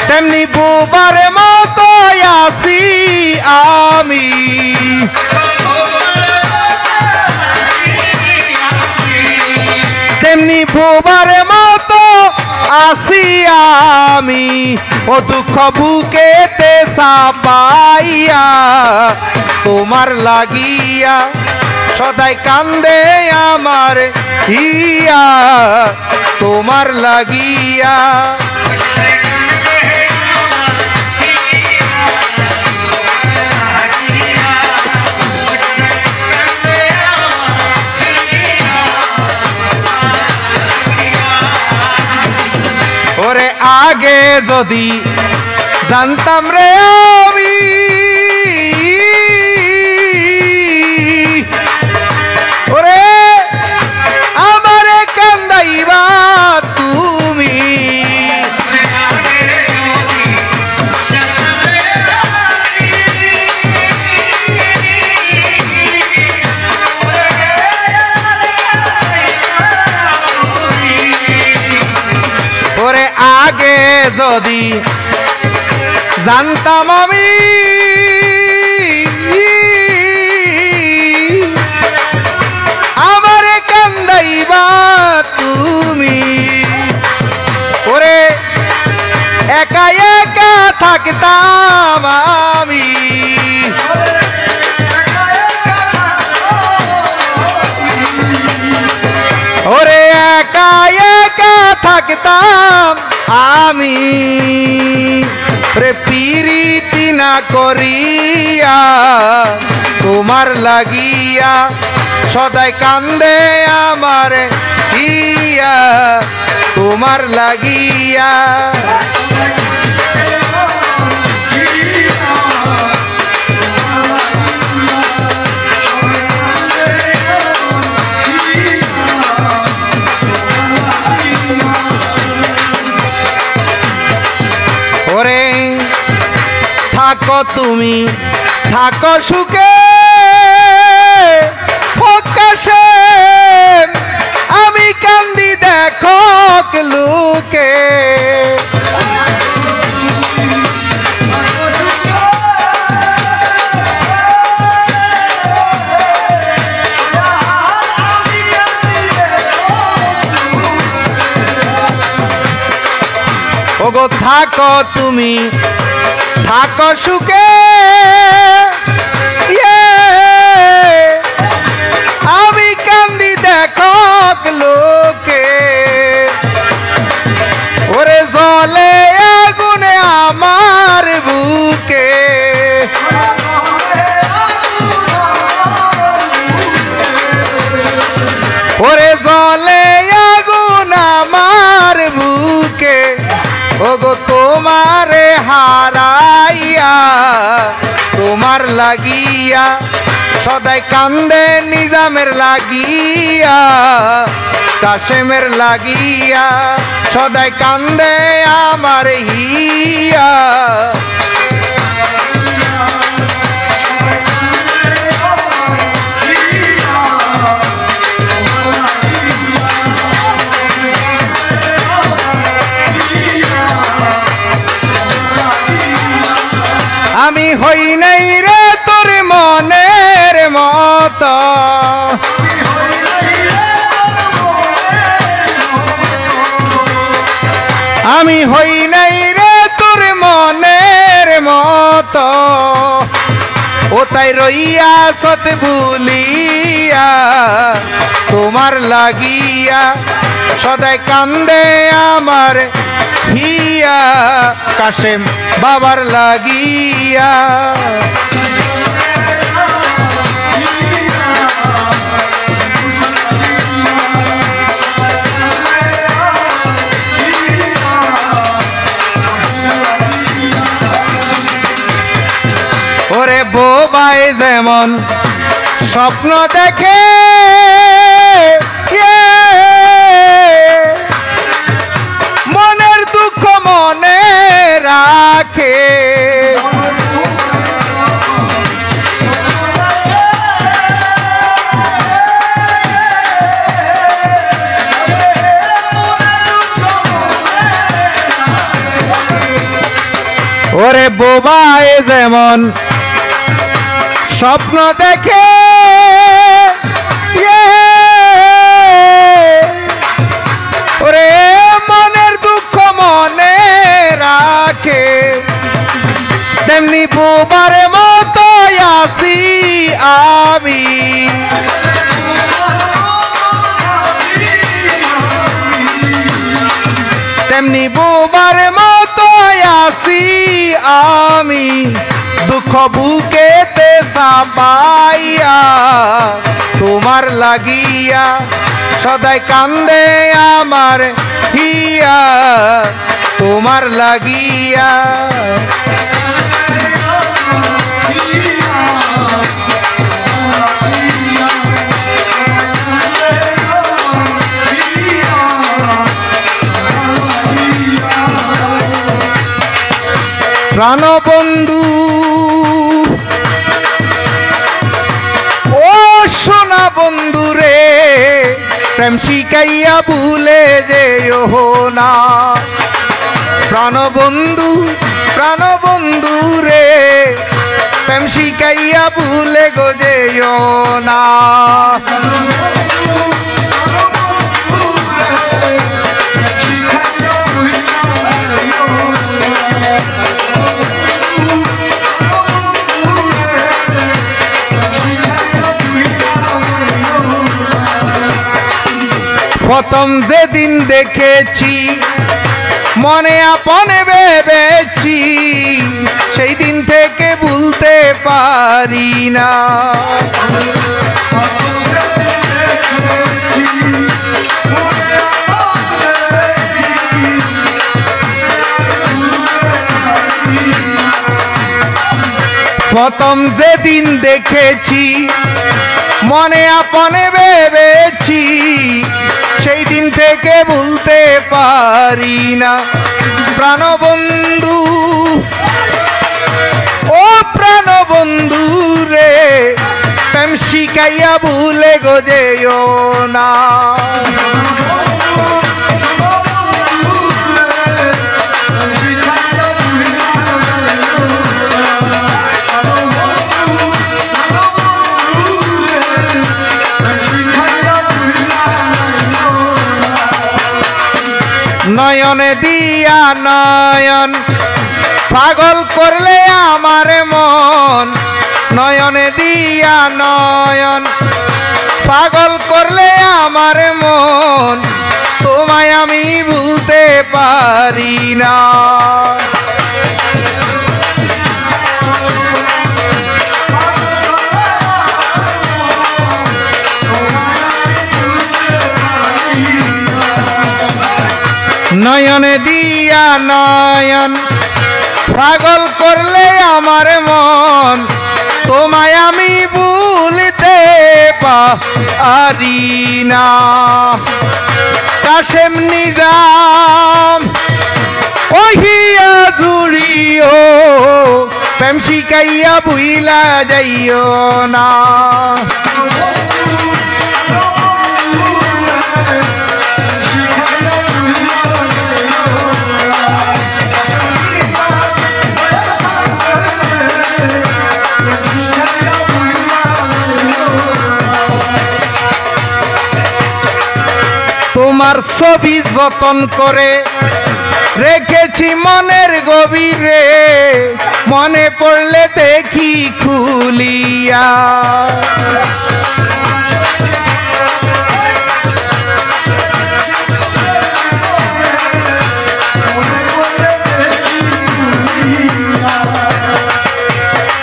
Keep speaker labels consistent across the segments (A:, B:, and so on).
A: তেমনি বোবার মতো আছি আমি, তেমনি বোবার মতো আছি আমি। ও দুঃখ বুকেতে চাপাইয়া তোমার লাগিয়া সদাই কান্দে আমার হিয়া তোমার লাগিয়া। ওরে আগে যদি জানতাম রে আমি, ওরে আমারে কান্দাইবা তুমি, ওরে আগে যদি জানতাম আমি আমারে কান্দাইবা তুমি, ওরে একা একা থাকতাম আমি, ওরে একা একা থাকতাম আমি। রে পিরিতি না করিয়া তোমার লাগিয়া সদাই কান্দে আমার হিয়া তোমার লাগিয়া। ওরে থাকো তুমি থাকো সুখে প্রকাশে, আমি কান্দি দেখো লুকে, ওগো থাকো তুমি থাকো সুখে, আমি কান্দি দেখো লোকে, ওরে জলে আগুনে আমার বুকে, ওরে জলে আগুন আমার বুকে, ওগো তোমারে হারাইয়া তোমার লাগিয়া সদাই কান্দে নিজামের লাগিয়া কাশেমের লাগিয়া সদাই কান্দে আমার হিয়া। আমি হই নাই রে তোর মনের মতো, আমি হই নাই রে তোর মনের মতো, ও তাই রইয়া সত ভুলিয়া তোমার লাগিয়া সদাই কান্দে আমার হিয়া কাশেম বাবার লাগিয়া। ওরে বোবাই যেমন স্বপ্ন দেখে মনের দুঃখ মনে রাখে, ওরে বোবায় যেমন স্বপ্ন দেখে ওরে মনের দুঃখ মনে রাখে তেমনি বোবার মতো আছি আমি তেমনি বোবার মতো আছি আমি দুঃখ বুকেতে চাপাইয়া তোমার লাগিয়া সদাই কান্দে আমার হিয়া তোমার লাগিয়া প্রাণবন্ধু ও সোনা বন্ধু রে প্রেম শিখাইয়া ভুলে যেও না প্রাণবন্ধু প্রাণবন্ধু রে প্রেম শিখাইয়া ভুলে গো যেও না প্রথম যেদিন দেখেছি মনে আপন ভেবেছি সেই দিন থেকে ভুলতে পারি না প্রথম যেদিন দেখেছি মনে আপন ভেবেছি সেই দিন থেকে ভুলতে পারি না প্রাণবন্ধু ও প্রাণবন্ধু রে প্রেম শিখাইয়া ভুলে গো যেও না নয়নে দিয়া নয়ন পাগল করলে আমার মন নয়নে দিয়া নয়ন পাগল করলে আমার মন তোমায় আমি ভুলতে পারি না নয়নে দিয়া নয়ন পাগল করলে আমার মন তোমায় আমি ভুলতে পারি না কাশেম নিজাম ওহিয়া জুড়িও প্রেম শিখাইয়া ভুইলা যাইও না তোমার ছবি যতন করে রেখেছি মনের গভীরে মনে পড়লে দেখি খুলিয়া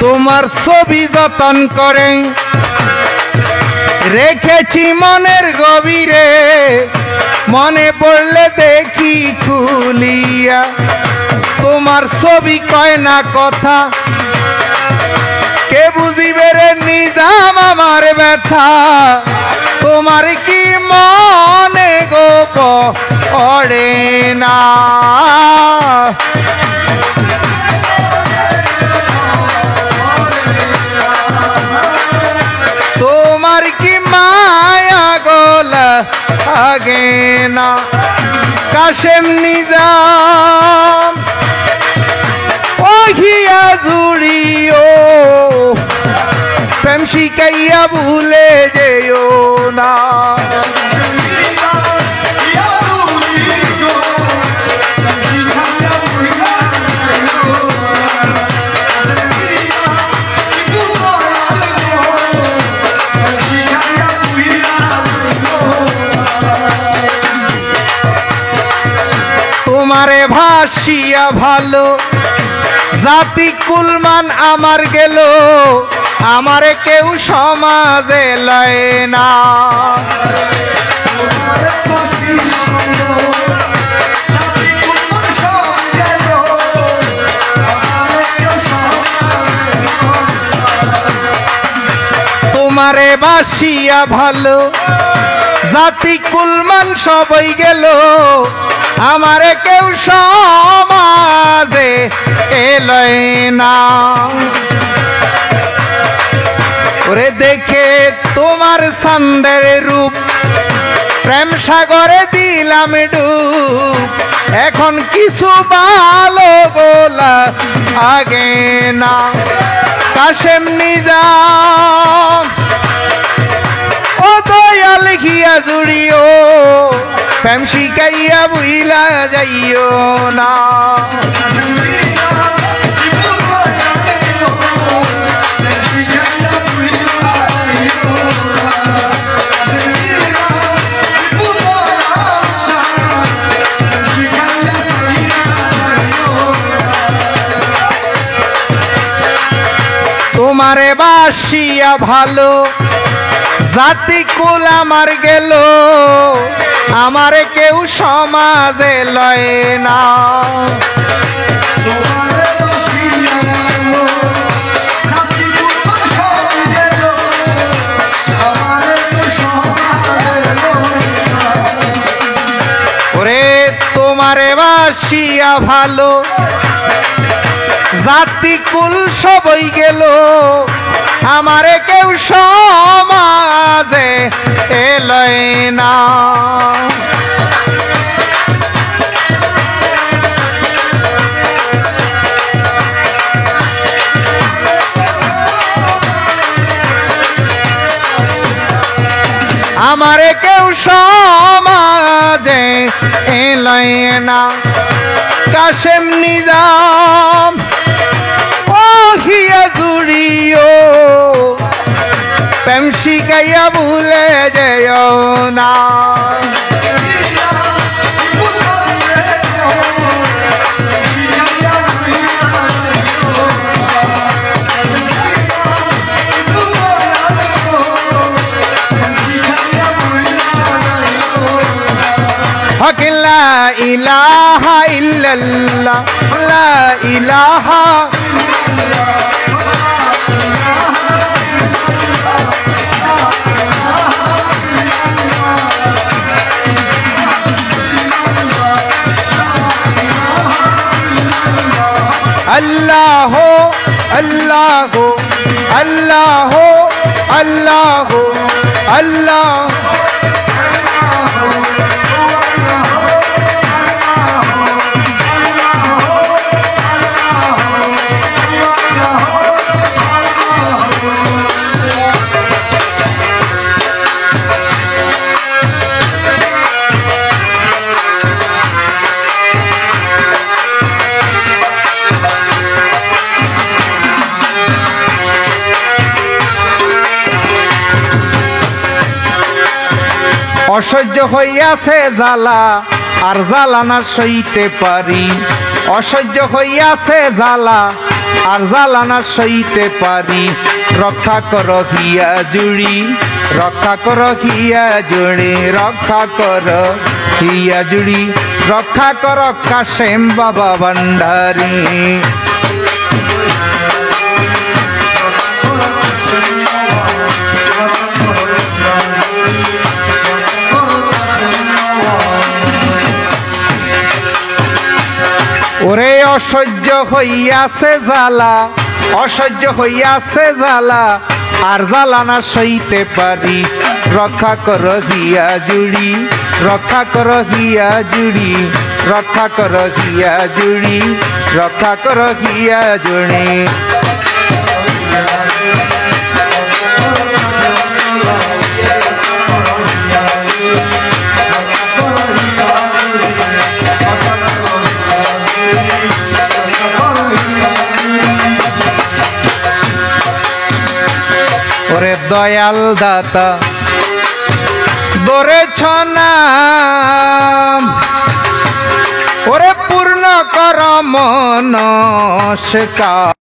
A: তোমার ছবি যতন করে রেখেছি মনের গভীরে মনে পড়লে দেখি খুলিয়া তোমার ছবি কয় না কথা কে বুঝিবে রে নিজাম আমার ব্যথা তোমার কি মনে গো পড়ে না তোমার কি মায়া গোলা আগে না কাশেম নিজাম ওই শিখাইয়া ভুলে যেও না। তোমারে ভাসিয়া ভালো জাতি কুলমান আমার গেল, আমারে কেউ সমাজে লয় না। তোমারে বাসিয়া ভালো জাতি কুলমান সবাই গেল, আমারে কেউ সমাজে এলয় না। ওরে দেখে তোমার ছন্দের রূপ প্রেম সাগরে দিলাম ডুব, এখন কিছু ভালো গোলা আগে না। কাশেম নিজাম ও দয়াল ঘিয়া জুড়িও, প্রেম শিখাইয়া বুইলা যাইও না। তোমারে বাসিয়া ভালো জাতি কুল আমার গেল, আমারে কেউ সমাজে লয় না। ওরে তোমারে বাসিয়া ভালো জাতি কুল সবই গেল, আমারে কেউ সমাজে এলয় না। আমারে কেউ সমাজে এলয় না। কাশেম নিজাম ও হিয়া জুড়িও, প্রেম শিখাইয়া ভুলে যেও না। লা ইলাহা ইল্লাল্লাহ, লা ইলাহা আল্লাহ আল্লাহ আল্লাহ আল্লাহ আল্লাহ। অসহ্য হইয়াছে জ্বালা আর জ্বালা না সইতে পারি, অসহ্য হইয়াছে জ্বালা আর জ্বালা না সইতে পারি। রক্ষা কর হিয়া জুড়ি, রক্ষা কর হিয়া জুড়ি, রক্ষা কর হিয়া জুড়ি, রক্ষা কর কাশেম বাবা ভান্ডারী। ওরে অসহ্য হইয়াছে জ্বালা, অসহ্য হইয়াছে জ্বালা আর জ্বালা না সইতে পারি। রক্ষা কর হিয়া জুড়ি, রক্ষা কর হিয়া জুড়ি, রক্ষা কর হিয়া জুড়ি, রক্ষা কর হিয়া জুড়ি। দয়াল দাতা ধরেছ নাম ওরে পূর্ণ কর মনস্কার